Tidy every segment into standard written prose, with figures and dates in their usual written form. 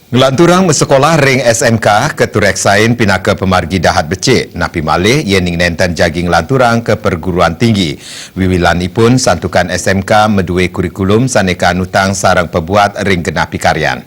Ngelanturang sekolah ring SMK ke Tureksain pinaka pemargi dahat becik. Napi malih yening nenten jaging lanturang ke perguruan tinggi. Wiwilanipun santukan SMK medue kurikulum saneka nutang sarang pebuat ring genapi karyan.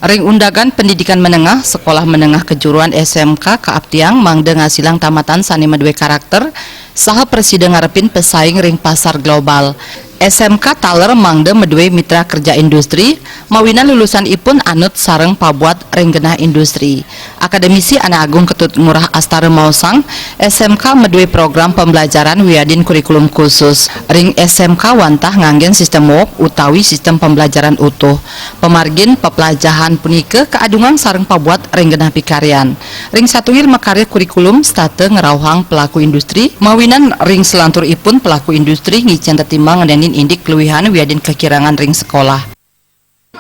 Ring undagan pendidikan menengah sekolah menengah kejuruan SMK Kaaptiang mangde ngasilang tamatan sani medue karakter saha presiden ngarepin pesaing ring pasar global. SMK Taler mangde medue mitra kerja industri mawinan lulusan ipun anut sareng pabuat ring genah industri. Akademisi Ana Agung Ketut Ngurah Astare Mausang SMK medue program pembelajaran wiadin kurikulum khusus. Ring SMK wantah nganggen sistem WOK utawi sistem pembelajaran utuh. Pemargin pepelajahan punike keadungan sareng pabuat ring genah pikaryan. Ring satungir makarya kurikulum state ngerauhang pelaku industri mawinan ring selantur ipun pelaku industri ngicen tetimbang ngedenin indik keluihan wiadin kekirangan ring sekolah.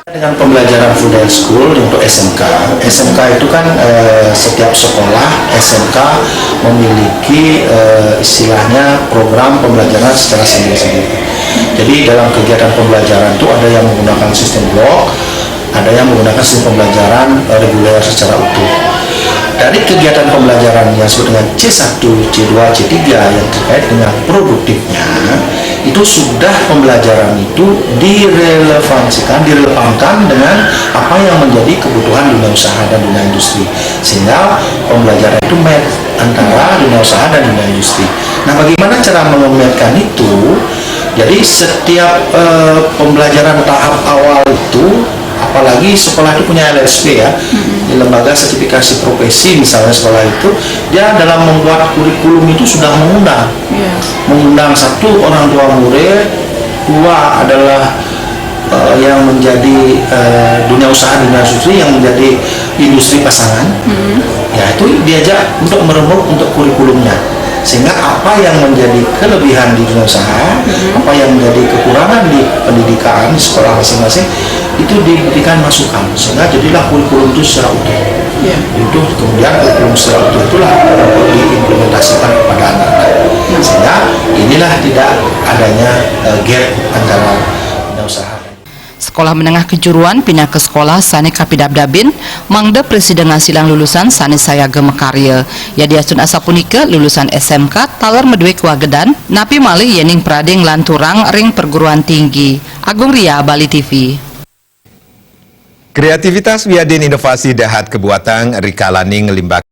Dengan pembelajaran Full School untuk SMK itu kan setiap sekolah SMK memiliki istilahnya program pembelajaran secara sendiri-sendiri. Jadi dalam kegiatan pembelajaran itu ada yang menggunakan sistem blok, ada yang menggunakan sistem pembelajaran reguler secara utuh. Dari kegiatan pembelajaran yang disebut dengan C1, C2, C3 yang terkait dengan produktifnya, itu sudah pembelajaran itu direlevankan dengan apa yang menjadi kebutuhan dunia usaha dan dunia industri. Sehingga pembelajaran itu match antara dunia usaha dan dunia industri. Nah, bagaimana cara mengematkan itu? Jadi setiap pembelajaran tahap awal itu, apalagi sekolah itu punya LSP ya, di lembaga sertifikasi profesi misalnya sekolah itu, dia dalam membuat kurikulum itu sudah mengundang satu orang tua murid, dua adalah yang menjadi dunia usaha dunia industri yang menjadi industri pasangan, ya itu diajak untuk merembuk untuk kurikulumnya. Sehingga apa yang menjadi kelebihan di dunia usaha, apa yang menjadi kekurangan di pendidikan di sekolah masing-masing itu diberikan masukan, sehingga jadilah kurikulum itu secara utuh. Itu kemudian kurikulum secara utuh itulah diimplementasikan kepada anak-anak. Sehingga inilah tidak adanya gap antara dunia usaha. Sekolah menengah kejuruan pindah ke sekolah sani kapidabdabin mangde presiden ngasilang lulusan sani sayaga mekarya ya diasun asapunika lulusan SMK Taler medue kewagedan napi malih yening prading lanturang ring perguruan tinggi. Agung Ria, Bali TV. Kreativitas wiadin inovasi dahat kebuatan Rika Laning limbak